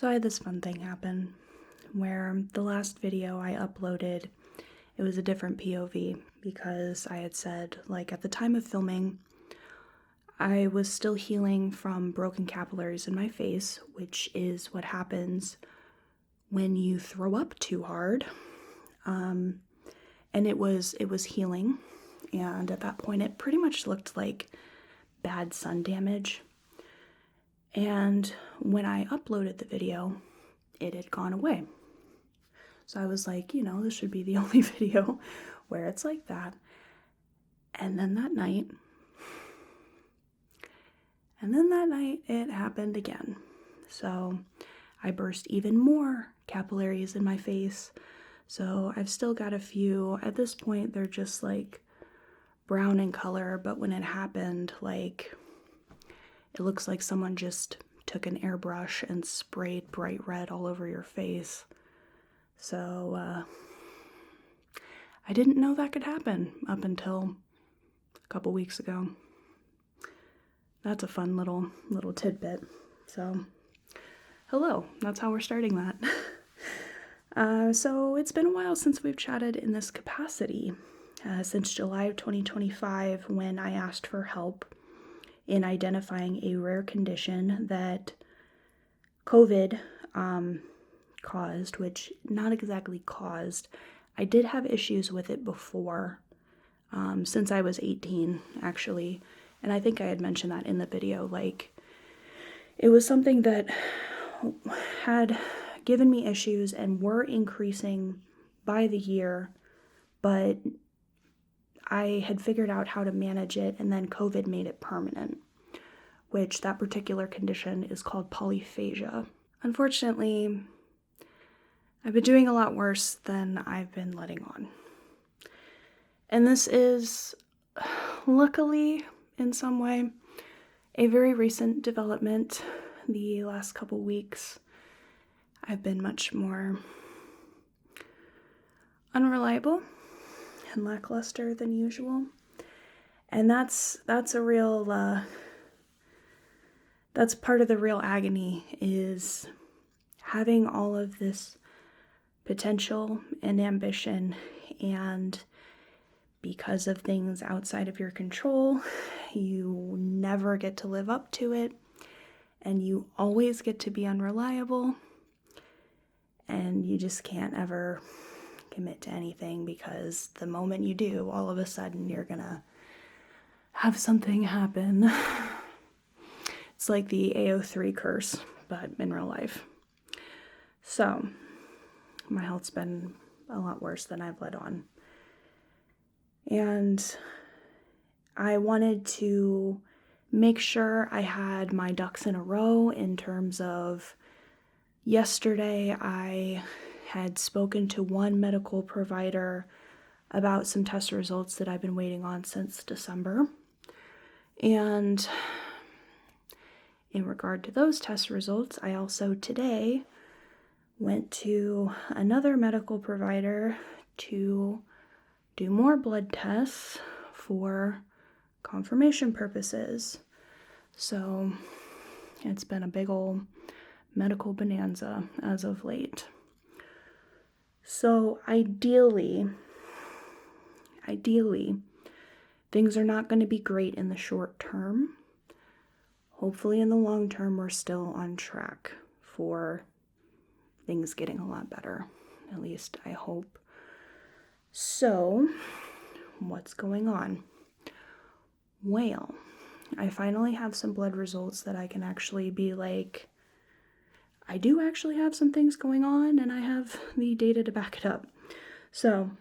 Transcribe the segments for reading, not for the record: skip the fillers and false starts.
So I had this fun thing happen where the last video I uploaded, it was a different POV because I had said, like, at the time of filming, I was still healing from broken capillaries in my face, which is what happens when you throw up too hard. And it was healing, and at that point it pretty much looked like bad sun damage. And when I uploaded the video, it had gone away. So I was like, this should be the only video where it's like that. And then that night, it happened again. So I burst even more capillaries in my face. So I've still got a few. At this point, they're just like brown in color, but when it happened, like, it looks like someone just took an airbrush and sprayed bright red all over your face. So I didn't know that could happen up until a couple weeks ago. That's a fun little tidbit. So hello, that's how we're starting that. So it's been a while since we've chatted in this capacity, since July of 2025, when I asked for help in identifying a rare condition that COVID caused, which not exactly caused. I did have issues with it before, since I was 18, actually, and I think I had mentioned that in the video. Like, it was something that had given me issues and were increasing by the year, but I had figured out how to manage it, and then COVID made it permanent, which that particular condition is called polyphagia. Unfortunately, I've been doing a lot worse than I've been letting on. And this is, luckily, in some way, a very recent development. The last couple weeks, I've been much more unreliable and lackluster than usual. And that's a real, that's part of the real agony, is having all of this potential and ambition, and because of things outside of your control, you never get to live up to it, and you always get to be unreliable, and you just can't ever commit to anything, because the moment you do, all of a sudden you're gonna have something happen. It's like the AO3 curse, but in real life. So my health's been a lot worse than I've let on. And I wanted to make sure I had my ducks in a row in terms of, yesterday I had spoken to one medical provider about some test results that I've been waiting on since December. And in regard to those test results, I also today went to another medical provider to do more blood tests for confirmation purposes. So it's been a big old medical bonanza as of late. So ideally, things are not going to be great in the short term. Hopefully in the long term, we're still on track for things getting a lot better. At least I hope. So, what's going on? Well, I finally have some blood results that I can actually be like, I do actually have some things going on, and I have the data to back it up. So,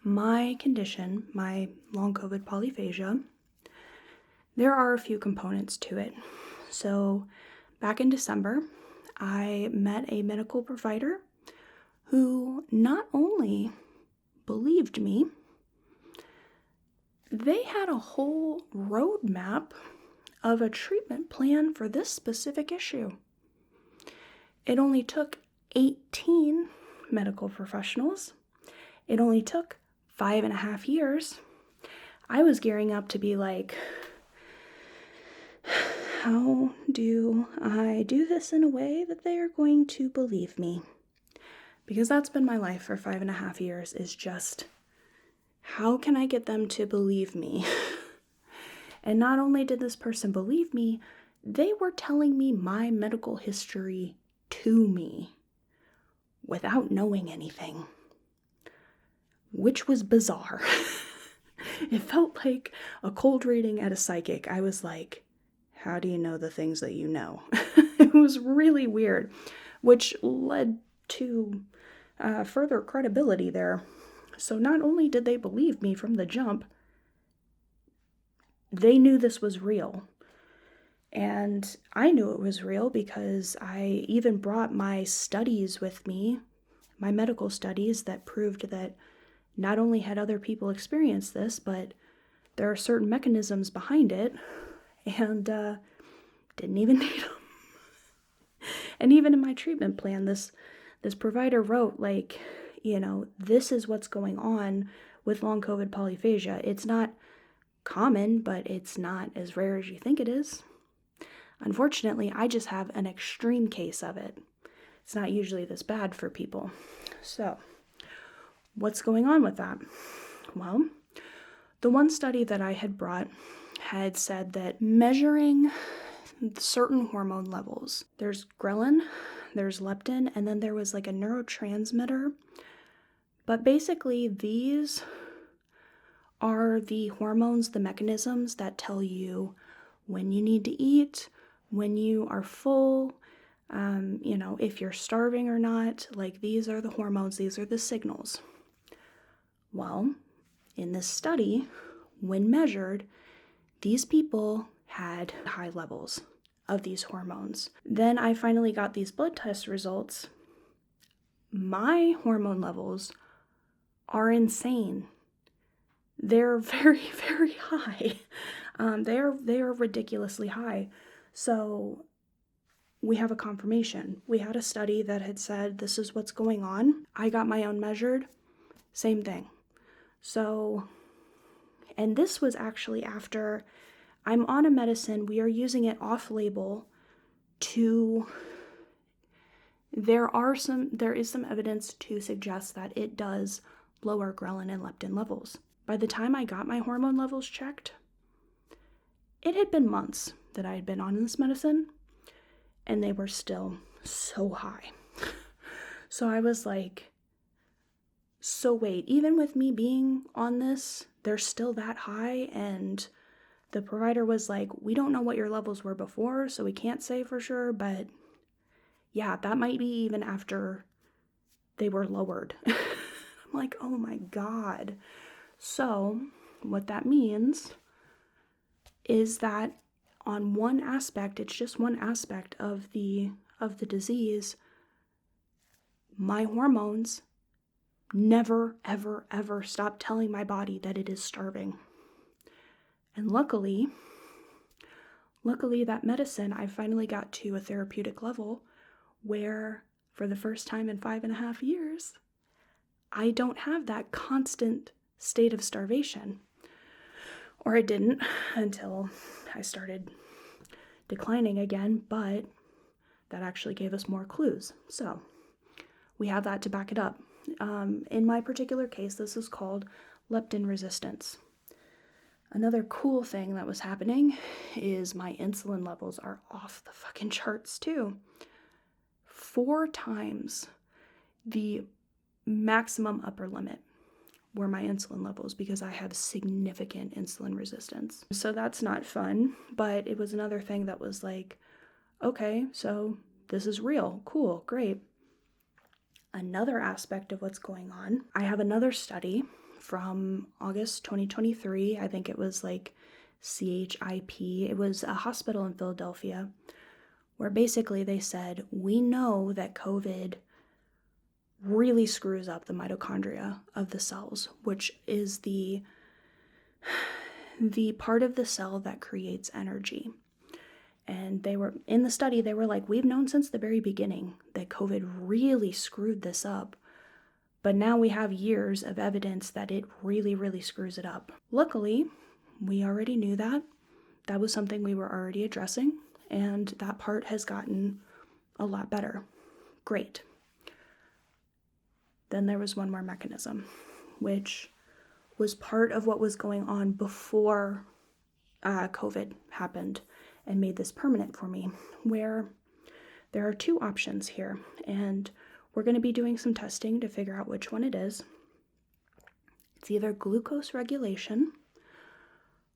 my condition, my long COVID polyphagia, there are a few components to it. So, back in December, I met a medical provider who not only believed me, they had a whole roadmap of a treatment plan for this specific issue. It only took 18 medical professionals. It only took 5.5 years. I was gearing up to be like, how do I do this in a way that they are going to believe me? Because that's been my life for 5.5 years, is just, how can I get them to believe me? And not only did this person believe me, they were telling me my medical history to me without knowing anything, which was bizarre. It felt like a cold reading at a psychic. I was like, how do you know the things that you know? It was really weird, which led to further credibility there. So not only did they believe me from the jump, they knew this was real. And I knew it was real because I even brought my studies with me, my medical studies that proved that not only had other people experienced this, but there are certain mechanisms behind it, and didn't even need them. And even in my treatment plan, this provider wrote, like, this is what's going on with long COVID polyphagia. It's not common, but it's not as rare as you think it is. Unfortunately, I just have an extreme case of it. It's not usually this bad for people. So, what's going on with that? Well, the one study that I had brought had said that measuring certain hormone levels, there's ghrelin, there's leptin, and then there was like a neurotransmitter. But basically, these are the hormones, the mechanisms that tell you when you need to eat, when you are full, if you're starving or not. Like, these are the hormones, these are the signals. Well, in this study, when measured, these people had high levels of these hormones. Then I finally got these blood test results. My hormone levels are insane. They're very, very high. They are ridiculously high. So we have a confirmation. We had a study that had said this is what's going on. I got my own measured. Same thing. So, and this was actually after I'm on a medicine. We are using it off-label there is some evidence to suggest that it does lower ghrelin and leptin levels. By the time I got my hormone levels checked, it had been months that I had been on this medicine, and they were still so high. So I was like, so wait, even with me being on this, they're still that high? And the provider was like, we don't know what your levels were before, so we can't say for sure, but yeah, that might be even after they were lowered. I'm like, oh my God. So what that means is that on one aspect, it's just one aspect of the disease, my hormones never, ever, ever stop telling my body that it is starving. And luckily, that medicine, I finally got to a therapeutic level where, for the first time in 5.5 years, I don't have that constant state of starvation. Or I didn't until I started declining again, but that actually gave us more clues. So we have that to back it up. In my particular case, this is called leptin resistance. Another cool thing that was happening is my insulin levels are off the fucking charts too. 4 times the maximum upper limit were my insulin levels because I have significant insulin resistance. So that's not fun, but it was another thing that was like, okay, so this is real. Cool, great. Another aspect of what's going on, I have another study from August 2023. I think it was like CHIP. It was a hospital in Philadelphia where basically they said, we know that COVID really screws up the mitochondria of the cells, which is the part of the cell that creates energy. And they were, in the study, they were like, we've known since the very beginning that COVID really screwed this up. But now we have years of evidence that it really, really screws it up. Luckily, we already knew that. That was something we were already addressing. and that part has gotten a lot better. Great. Then there was one more mechanism, which was part of what was going on before COVID happened and made this permanent for me, where there are two options here, and we're going to be doing some testing to figure out which one it is. It's either glucose regulation,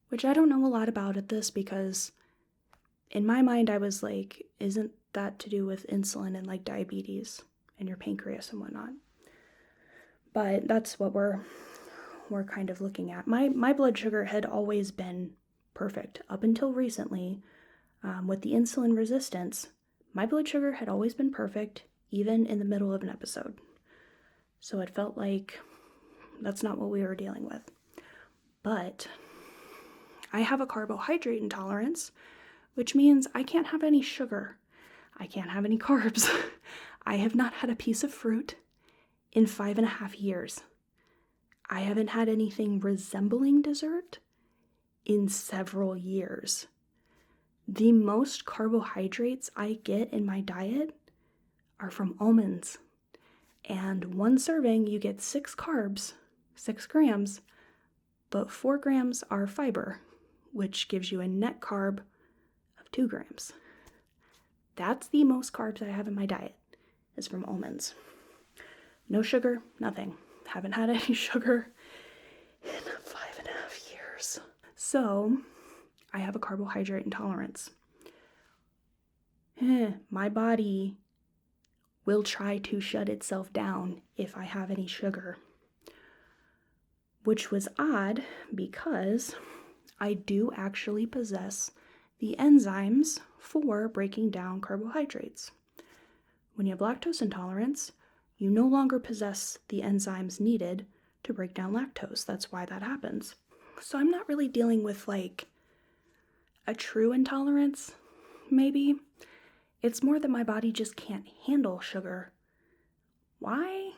which I don't know a lot about at this because in my mind I was like, isn't that to do with insulin and like diabetes and your pancreas and whatnot? But that's what we're kind of looking at. My blood sugar had always been perfect up until recently. With the insulin resistance, my blood sugar had always been perfect, even in the middle of an episode. So it felt like that's not what we were dealing with. But I have a carbohydrate intolerance, which means I can't have any sugar. I can't have any carbs. I have not had a piece of fruit in 5.5 years. I haven't had anything resembling dessert in several years. The most carbohydrates I get in my diet are from almonds. And one serving, you get 6 carbs, 6 grams, but 4 grams are fiber, which gives you a net carb of 2 grams. That's the most carbs I have in my diet, is from almonds. No sugar, nothing. Haven't had any sugar in 5.5 years. So, I have a carbohydrate intolerance. My body will try to shut itself down if I have any sugar. Which was odd because I do actually possess the enzymes for breaking down carbohydrates. When you have lactose intolerance, you no longer possess the enzymes needed to break down lactose. That's why that happens. So I'm not really dealing with like a true intolerance, maybe. It's more that my body just can't handle sugar. Why?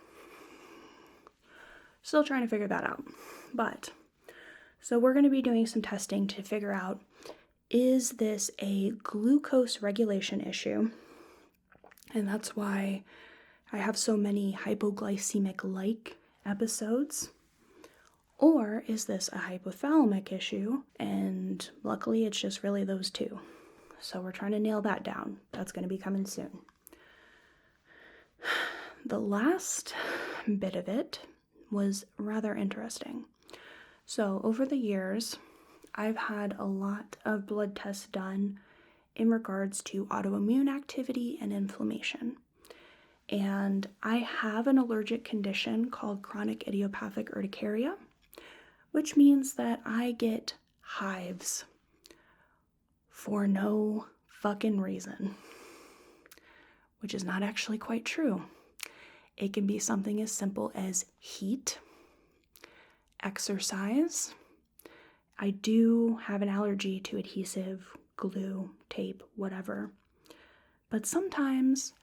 Still trying to figure that out. But, so we're going to be doing some testing to figure out, is this a glucose regulation issue? And that's why I have so many hypoglycemic-like episodes. Or is this a hypothalamic issue? And luckily it's just really those two. So we're trying to nail that down. That's going to be coming soon. The last bit of it was rather interesting. So over the years, I've had a lot of blood tests done in regards to autoimmune activity and inflammation. And I have an allergic condition called chronic idiopathic urticaria, which means that I get hives for no fucking reason, which is not actually quite true. It can be something as simple as heat, exercise. I do have an allergy to adhesive, glue, tape, whatever. But sometimes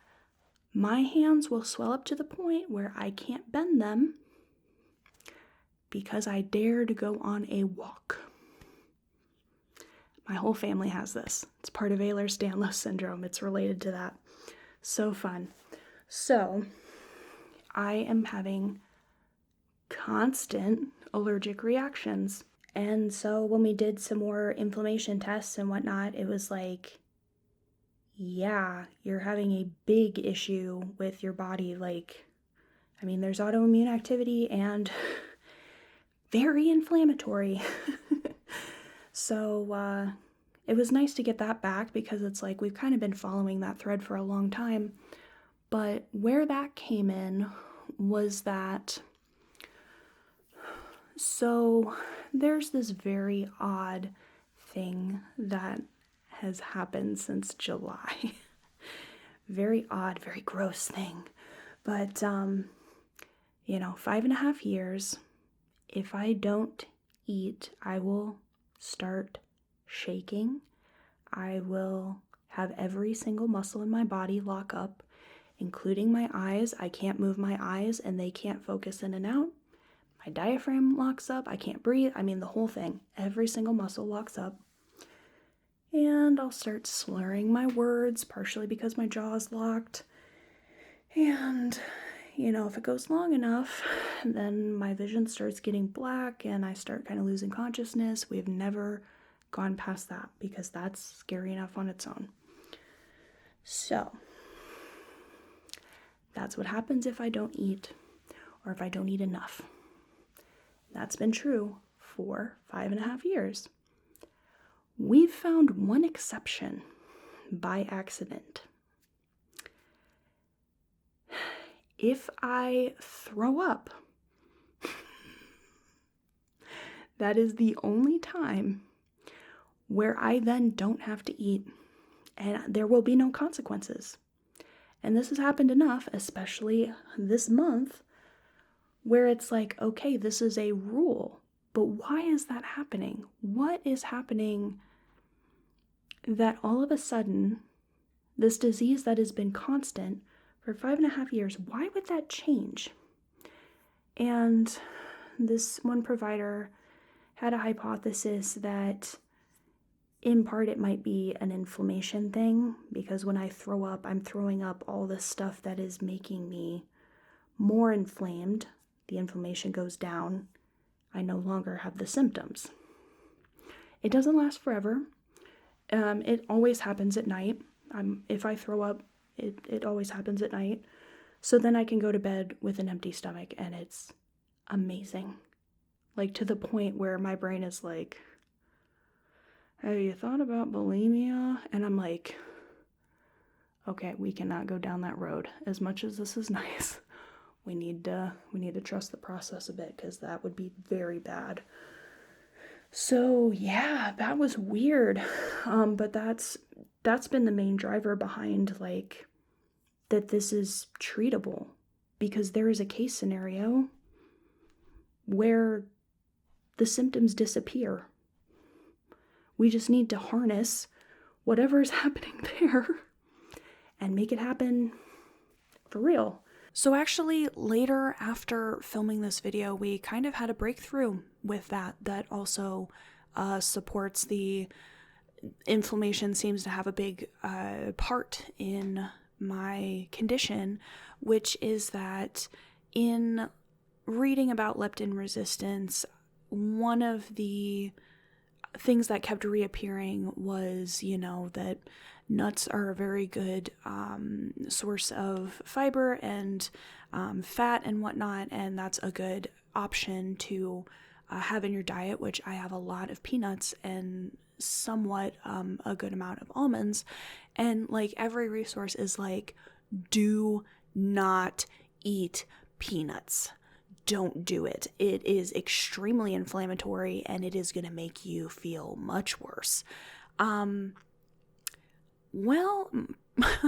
my hands will swell up to the point where I can't bend them because I dare to go on a walk. My whole family has this. It's part of Ehlers-Danlos syndrome. It's related to that. So fun. So, I am having constant allergic reactions. And so when we did some more inflammation tests and whatnot, it was like, yeah, you're having a big issue with your body. Like, I mean, there's autoimmune activity and very inflammatory. So it was nice to get that back because it's like we've kind of been following that thread for a long time. But where that came in was that, so there's this very odd thing that has happened since July. Very odd, very gross thing. But, 5.5 years, if I don't eat, I will start shaking. I will have every single muscle in my body lock up, including my eyes. I can't move my eyes and they can't focus in and out. My diaphragm locks up. I can't breathe. I mean, the whole thing. Every single muscle locks up. and I'll start slurring my words, partially because my jaw is locked. And, if it goes long enough, then my vision starts getting black and I start kind of losing consciousness. We've never gone past that because that's scary enough on its own. So, that's what happens if I don't eat, or if I don't eat enough. That's been true for 5.5 years. We've found one exception by accident. If I throw up, that is the only time where I then don't have to eat, and there will be no consequences. And this has happened enough, especially this month, where it's like, okay, this is a rule, but why is that happening? What is happening that all of a sudden, this disease that has been constant for 5.5 years, why would that change? And this one provider had a hypothesis that in part it might be an inflammation thing, because when I throw up, I'm throwing up all the stuff that is making me more inflamed. The inflammation goes down. I no longer have the symptoms. It doesn't last forever. It always happens at night. If I throw up, it always happens at night. So then I can go to bed with an empty stomach, and it's amazing. Like, to the point where my brain is like, have you thought about bulimia? And I'm like, okay, we cannot go down that road. As much as this is nice, we need to trust the process a bit, because that would be very bad. So yeah, that was weird. But that's been the main driver behind, like, that this is treatable, because there is a case scenario where the symptoms disappear. We just need to harness whatever is happening there and make it happen for real. So actually, later after filming this video, we kind of had a breakthrough with that also supports the inflammation seems to have a big part in my condition, which is that in reading about leptin resistance, one of the things that kept reappearing was, that nuts are a very good source of fiber and fat and whatnot, and that's a good option to have in your diet, which I have a lot of peanuts and somewhat a good amount of almonds. And like, every resource is like, do not eat peanuts. Don't do it. It is extremely inflammatory, and it is going to make you feel much worse. Well,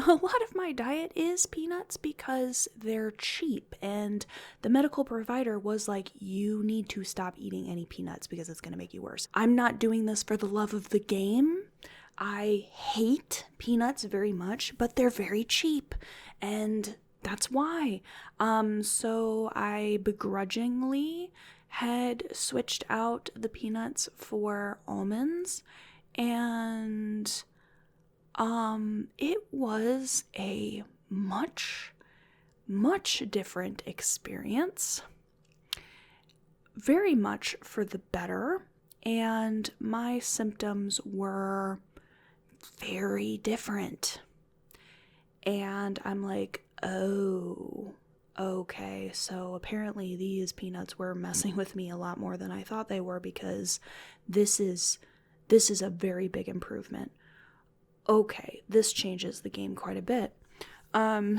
a lot of my diet is peanuts because they're cheap, and the medical provider was like, you need to stop eating any peanuts because it's going to make you worse. I'm not doing this for the love of the game. I hate peanuts very much, but they're very cheap, and that's why. So I begrudgingly had switched out the peanuts for almonds, and it was a much, much different experience. Very much for the better, and my symptoms were very different. And I'm like, oh, okay, so apparently these peanuts were messing with me a lot more than I thought they were, because this is a very big improvement. Okay, this changes the game quite a bit.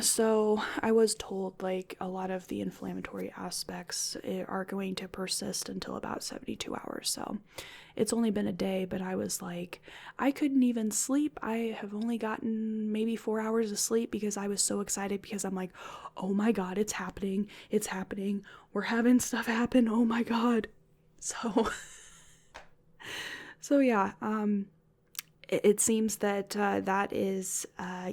So I was told, like, a lot of the inflammatory aspects are going to persist until about 72 hours. So it's only been a day, but I was like, I couldn't even sleep. I have only gotten maybe 4 hours of sleep because I was so excited, because I'm like, oh my God, it's happening. It's happening. We're having stuff happen. Oh my God. So yeah, it seems that that is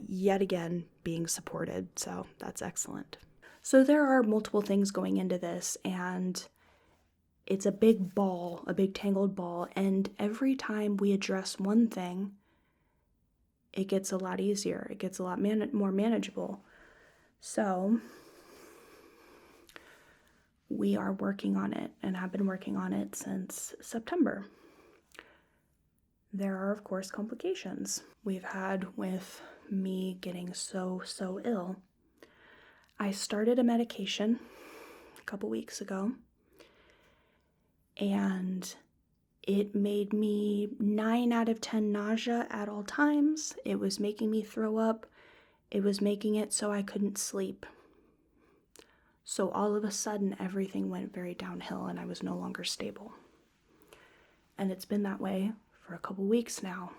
yet again being supported, so that's excellent. So there are multiple things going into this, and it's a big ball, a big tangled ball, and every time we address one thing, it gets a lot easier. It gets a lot more manageable. So we are working on it and have been working on it since September. There are, of course, complications we've had with me getting so ill. I started a medication a couple weeks ago, and it made me 9 out of 10 nausea at all times. It was making me throw up. It was making it so I couldn't sleep. So all of a sudden, everything went very downhill and I was no longer stable. And it's been that way for a couple weeks now.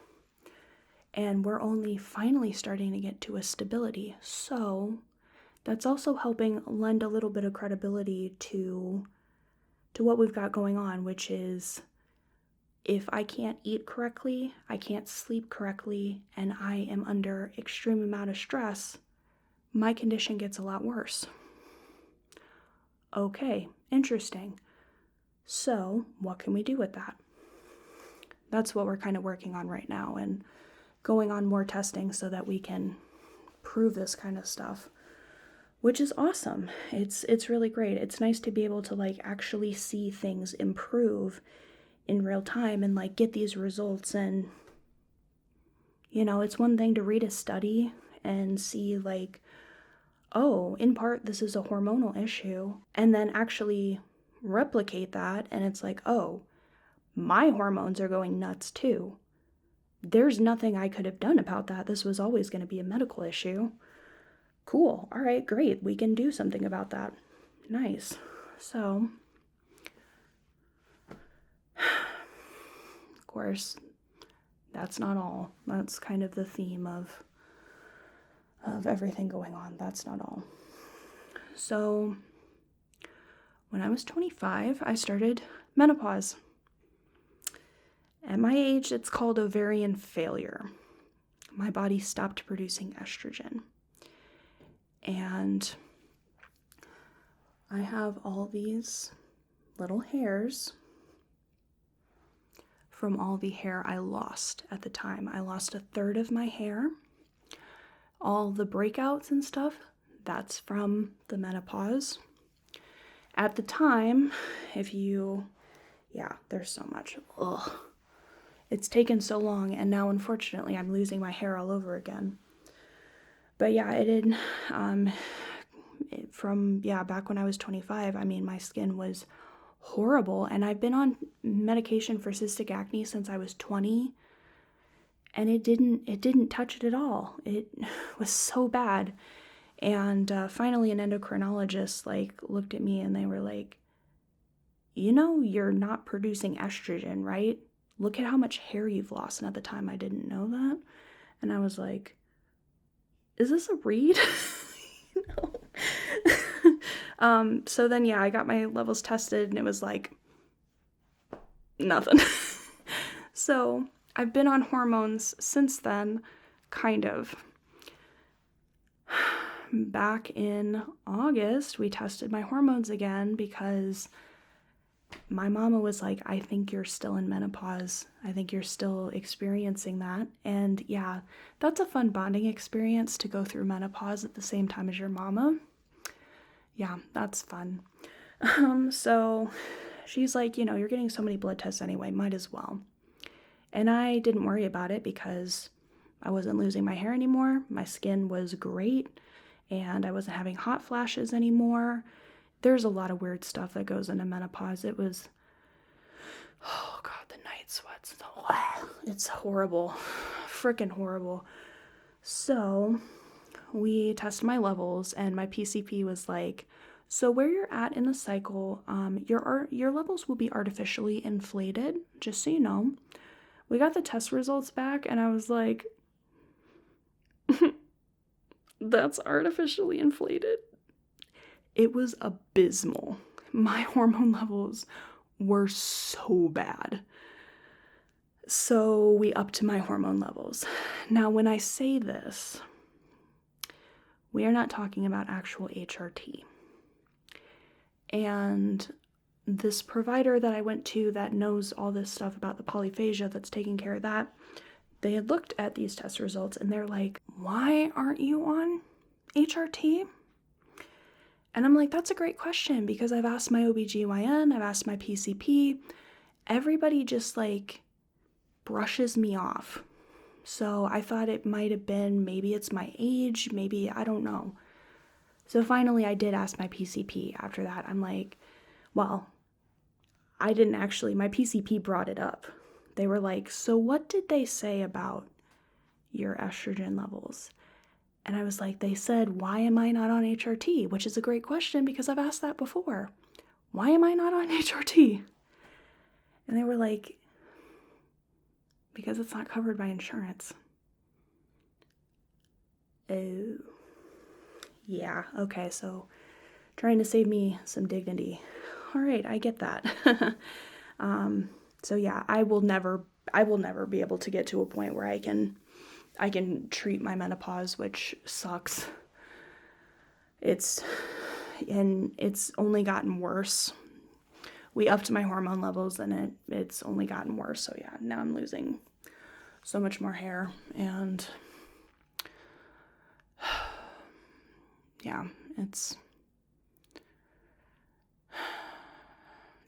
And we're only finally starting to get to a stability. So that's also helping lend a little bit of credibility to what we've got going on, which is if I can't eat correctly, I can't sleep correctly, and I am under extreme amount of stress, my condition gets a lot worse. Okay, interesting. So what can we do with that? That's what we're kind of working on right now and going on more testing so that we can prove this kind of stuff, which is awesome. It's really great. It's nice to be able to like actually see things improve in real time and like get these results. And it's one thing to read a study and see like, oh, in part this is a hormonal issue, and then actually replicate that and it's like, oh, my hormones are going nuts too. There's nothing I could have done about that. This was always going to be a medical issue. Cool. All right, great. We can do something about that. Nice. So, of course, that's not all. That's kind of the theme of everything going on. That's not all. So, when I was 25, I started menopause. At my age, it's called ovarian failure. My body stopped producing estrogen. And I have all these little hairs from all the hair I lost at the time. I lost 1/3 of my hair. All the breakouts and stuff, that's from the menopause. At the time, there's so much. Ugh. It's taken so long, and now unfortunately I'm losing my hair all over again. But yeah, it did, back when I was 25, my skin was horrible, and I've been on medication for cystic acne since I was 20, and it didn't touch it at all. It was so bad. And finally an endocrinologist looked at me and they were like, you're not producing estrogen, right? Look at how much hair you've lost. And at the time I didn't know that. And I was like, is this a read? So then, I got my levels tested and it was like nothing. So I've been on hormones since then, kind of. Back in August, we tested my hormones again because my mama was like, I think you're still in menopause. I think you're still experiencing that. And yeah, that's a fun bonding experience to go through menopause at the same time as your mama. Yeah, that's fun. So she's like, you're getting so many blood tests anyway, might as well. And I didn't worry about it because I wasn't losing my hair anymore. My skin was great and I wasn't having hot flashes anymore. There's a lot of weird stuff that goes into menopause. It was, oh God, the night sweats. It's horrible. Freaking horrible. So we tested my levels and my PCP was like, so where you're at in the cycle, your levels will be artificially inflated, just so you know. We got the test results back and I was like, that's artificially inflated. It was abysmal. My hormone levels were so bad. So we upped my hormone levels. Now, when I say this, we are not talking about actual HRT. And this provider that I went to that knows all this stuff about the polyphagia that's taking care of that they had looked at these test results and they're like, why aren't you on HRT? And I'm like, that's a great question, because I've asked my OBGYN, I've asked my PCP, everybody just like brushes me off. So I thought it might have been, maybe it's my age, maybe, I don't know. So finally I did ask my PCP after that. I'm like, well, I didn't actually, my PCP brought it up. They were like, so what did they say about your estrogen levels? And I was like, they said, why am I not on HRT? Which is a great question because I've asked that before. Why am I not on HRT? And they were like, because it's not covered by insurance. Oh, yeah, okay, so trying to save me some dignity. All right, I get that. So yeah, I will never be able to get to a point where I can treat my menopause, which sucks. It's only gotten worse. We upped my hormone levels and it's only gotten worse. So yeah, now I'm losing so much more hair and yeah, it's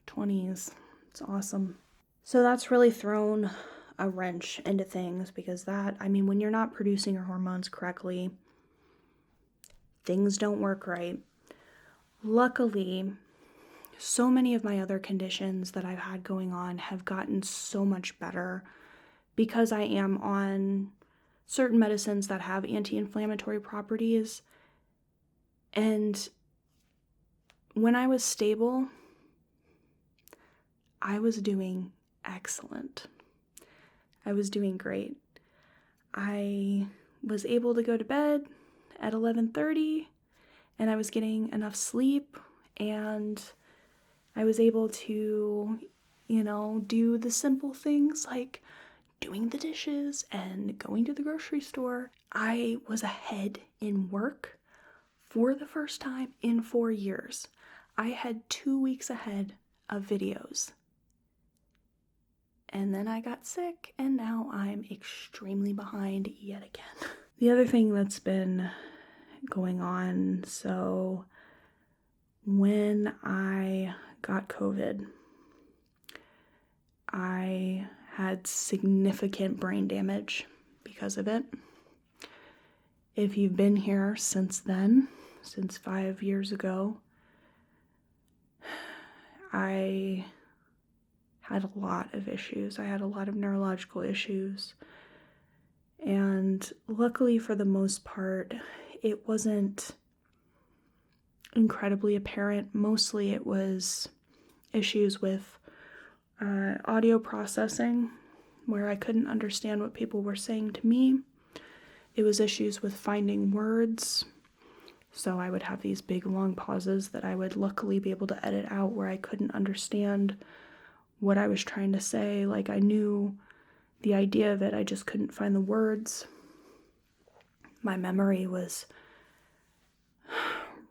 20s. It's awesome. So that's really thrown a wrench into things because when you're not producing your hormones correctly, things don't work right. Luckily, so many of my other conditions that I've had going on have gotten so much better because I am on certain medicines that have anti-inflammatory properties. And when I was stable, I was doing excellent. I was doing great. I was able to go to bed at 11:30 and I was getting enough sleep and I was able to, do the simple things like doing the dishes and going to the grocery store. I was ahead in work for the first time in 4 years. I had 2 weeks ahead of videos. And then I got sick, and now I'm extremely behind yet again. The other thing that's been going on, so when I got COVID, I had significant brain damage because of it. If you've been here since then, since 5 years ago, I had a lot of issues. I had a lot of neurological issues. And luckily, for the most part, it wasn't incredibly apparent. Mostly it was issues with audio processing, where I couldn't understand what people were saying to me. It was issues with finding words. So I would have these big long pauses that I would luckily be able to edit out where I couldn't understand what I was trying to say. Like, I knew the idea of it, I just couldn't find the words. My memory was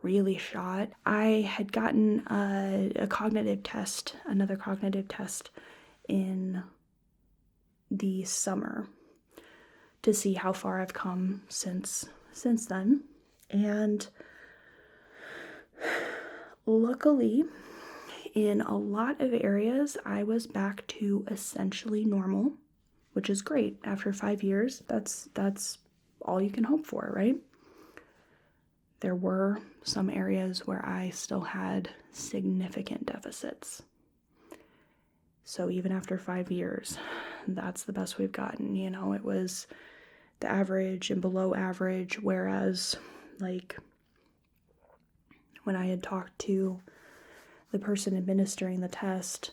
really shot. I had gotten another cognitive test in the summer to see how far I've come since then. And luckily, in a lot of areas, I was back to essentially normal, which is great. After 5 years, that's all you can hope for, right? There were some areas where I still had significant deficits. So even after 5 years, that's the best we've gotten. It was the average and below average, whereas, like, when I had talked to the person administering the test,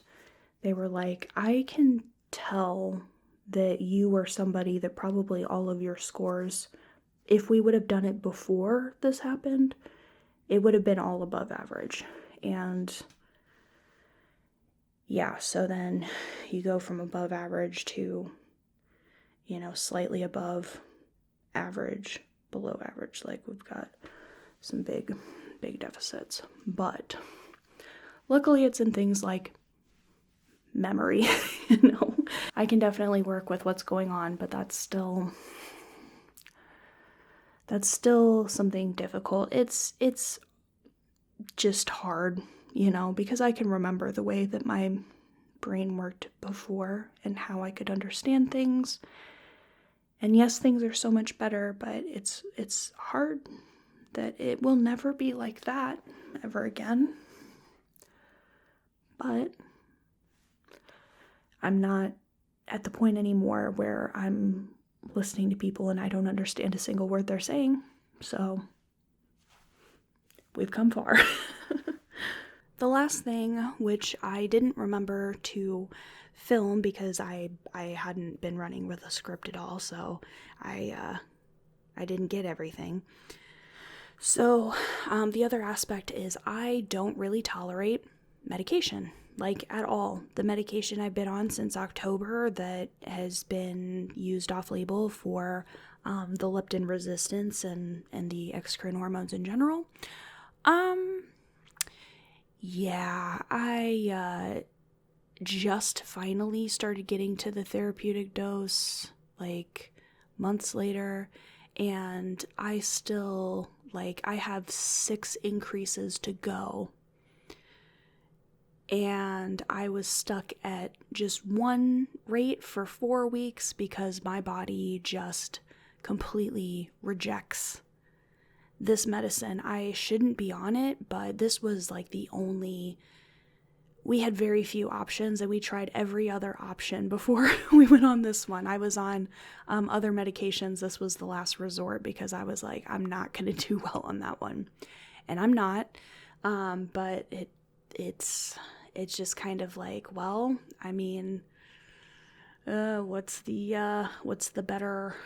they were like, I can tell that you were somebody that probably all of your scores, if we would have done it before this happened, it would have been all above average. And yeah, so then you go from above average to, slightly above average, below average. Like, we've got some big deficits. But luckily it's in things like memory. I can definitely work with what's going on, but that's still something difficult. It's just hard, because I can remember the way that my brain worked before and how I could understand things. And yes, things are so much better, but it's hard that it will never be like that ever again. But I'm not at the point anymore where I'm listening to people and I don't understand a single word they're saying. So we've come far. The last thing, which I didn't remember to film because I hadn't been running with a script at all, so I didn't get everything. So the other aspect is I don't really tolerate medication, like at all. The medication I've been on since October that has been used off-label for the leptin resistance and the exocrine hormones in general. Yeah, I just finally started getting to the therapeutic dose like months later, and I still, I have 6 increases to go. And I was stuck at just one rate for 4 weeks because my body just completely rejects this medicine. I shouldn't be on it, but this was like the only, we had very few options and we tried every other option before we went on this one. I was on other medications. This was the last resort because I was like, I'm not going to do well on that one. And I'm not, but it's just kind of like, well, I mean, what's the better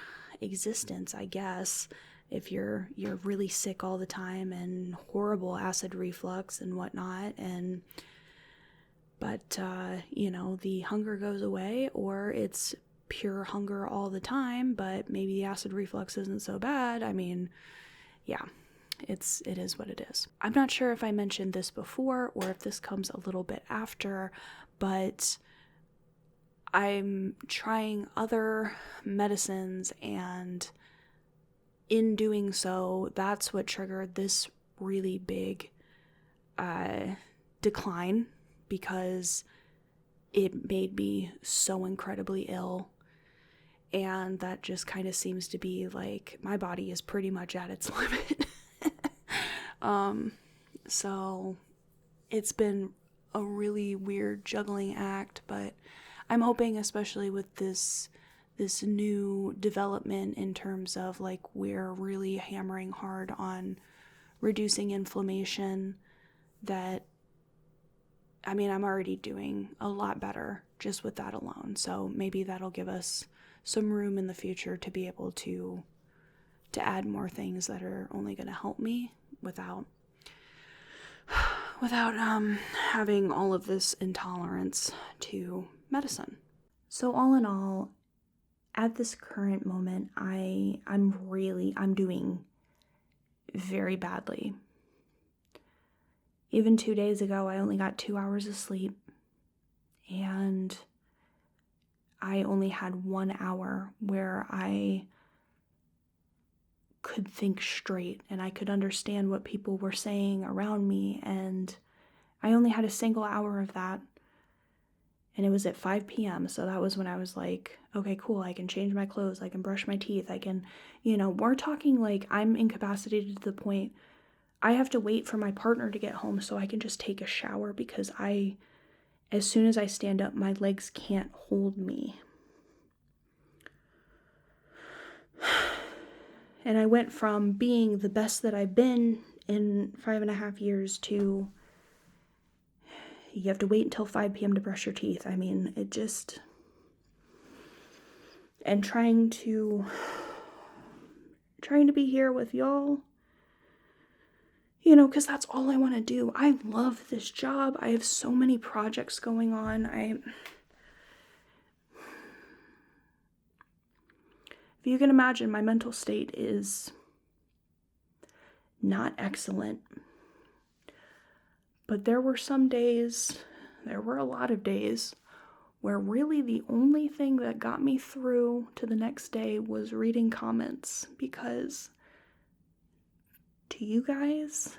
existence, I guess, if you're really sick all the time and horrible acid reflux and whatnot, but the hunger goes away, or it's pure hunger all the time, but maybe the acid reflux isn't so bad. I mean, yeah, it is what it is. I'm not sure if I mentioned this before or if this comes a little bit after, but I'm trying other medicines, and in doing so, that's what triggered this really big decline, because it made me so incredibly ill. And that just kind of seems to be like, my body is pretty much at its limit. So it's been a really weird juggling act, but I'm hoping, especially with this new development in terms of we're really hammering hard on reducing inflammation, that, I mean, I'm already doing a lot better just with that alone. So maybe that'll give us some room in the future to be able to add more things that are only going to help me without having all of this intolerance to medicine. So all in all, at this current moment, I'm doing very badly. Even 2 days ago, I only got 2 hours of sleep, and I only had 1 hour where I could think straight and I could understand what people were saying around me, and I only had a single hour of that, and it was at 5 p.m. So that was when I was like, okay, cool, I can change my clothes, I can brush my teeth, I can, we're talking like I'm incapacitated to the point I have to wait for my partner to get home so I can just take a shower, because as soon as I stand up, my legs can't hold me. And I went from being the best that I've been in 5.5 years to, you have to wait until 5 p.m. to brush your teeth. I mean, it just, and trying to be here with y'all, because that's all I want to do. I love this job. I have so many projects going on. If you can imagine, my mental state is not excellent. But there were a lot of days where really the only thing that got me through to the next day was reading comments, because to you guys,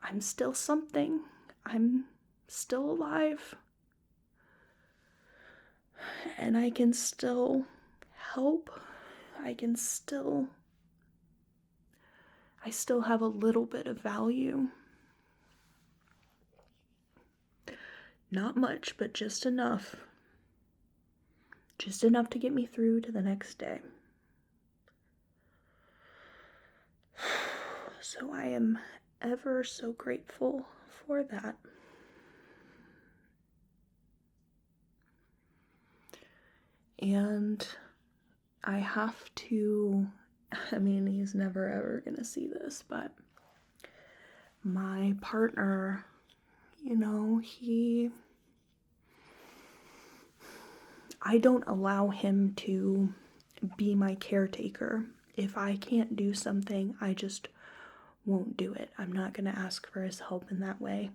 I'm still something. I'm still alive. And I can still help. I still have a little bit of value. Not much, but just enough. Just enough to get me through to the next day. So I am ever so grateful for that. And I have to, he's never ever gonna see this, but my partner, I don't allow him to be my caretaker. If I can't do something, I just won't do it. I'm not going to ask for his help in that way.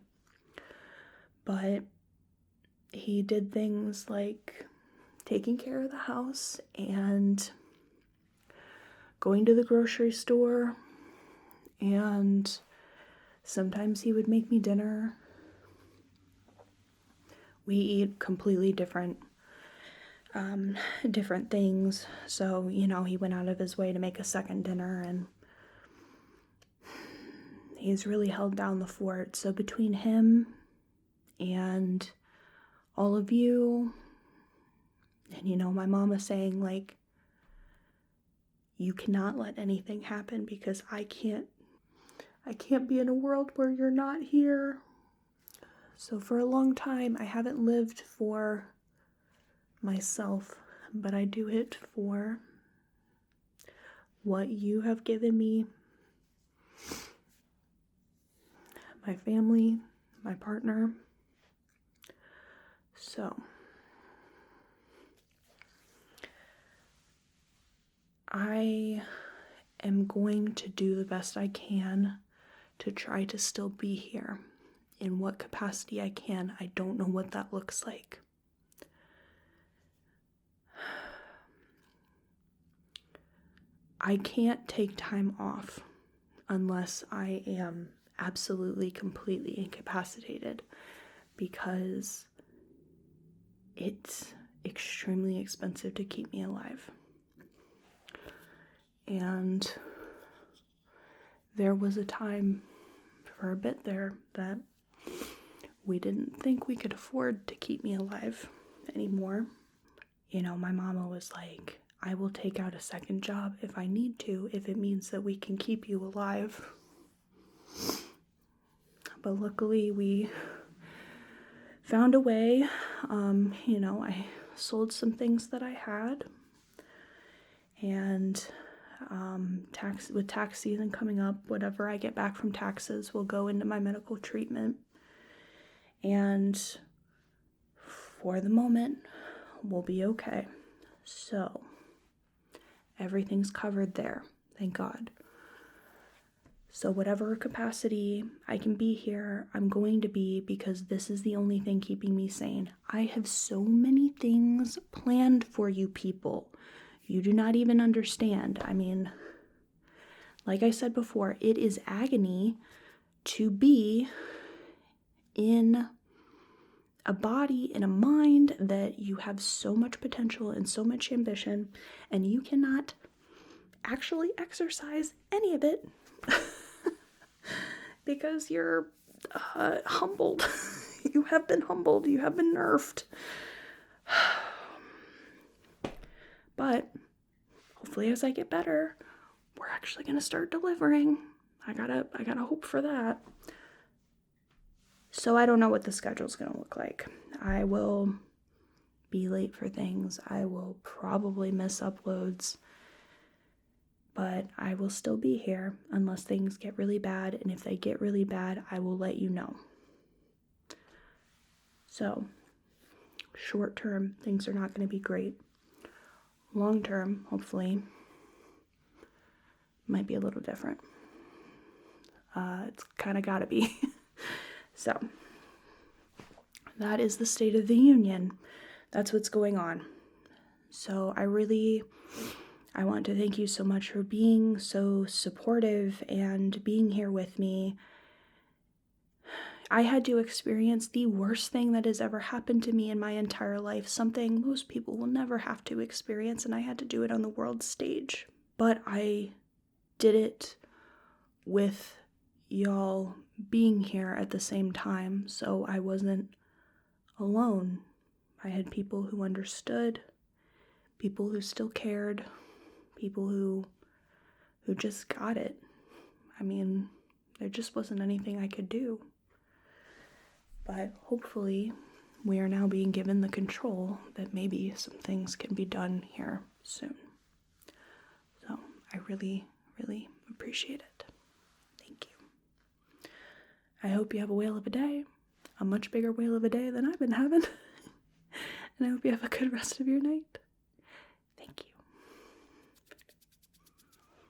But he did things like taking care of the house and going to the grocery store, and sometimes he would make me dinner. We eat completely different things, so he went out of his way to make a second dinner, and he's really held down the fort. So between him and all of you, and my mama saying, like, you cannot let anything happen because I can't be in a world where you're not here. So for a long time I haven't lived for myself, but I do it for what you have given me, my family, my partner. So I am going to do the best I can to try to still be here in what capacity I can. I don't know what that looks like. I can't take time off unless I am absolutely, completely incapacitated, because it's extremely expensive to keep me alive. And there was a time for a bit there that we didn't think we could afford to keep me alive anymore. My mama was like, I will take out a second job if I need to, if it means that we can keep you alive. But luckily we found a way. I sold some things that I had, and with tax season coming up, whatever I get back from taxes will go into my medical treatment. And for the moment, we'll be okay. So everything's covered there, thank God. So whatever capacity I can be here, I'm going to be, because this is the only thing keeping me sane. I have so many things planned for you people. You do not even understand. Like I said before, it is agony to be in a body, in a mind that you have so much potential and so much ambition, and you cannot actually exercise any of it because you're humbled. You have been humbled. You have been nerfed. But hopefully as I get better, we're actually going to start delivering. I gotta hope for that. So I don't know what the schedule's going to look like. I will be late for things. I will probably miss uploads. But I will still be here unless things get really bad. And if they get really bad, I will let you know. So, short term, things are not going to be great. Long term, hopefully, might be a little different. It's kind of got to be. So, that is the state of the union. That's what's going on. So I want to thank you so much for being so supportive and being here with me. I had to experience the worst thing that has ever happened to me in my entire life, something most people will never have to experience, and I had to do it on the world stage. But I did it with y'all being here at the same time, so I wasn't alone. I had people who understood, people who still cared, people who just got it. I mean, there just wasn't anything I could do. But hopefully we are now being given the control that maybe some things can be done here soon. So I really, really appreciate it. Thank you. I hope you have a whale of a day, a much bigger whale of a day than I've been having. And I hope you have a good rest of your night.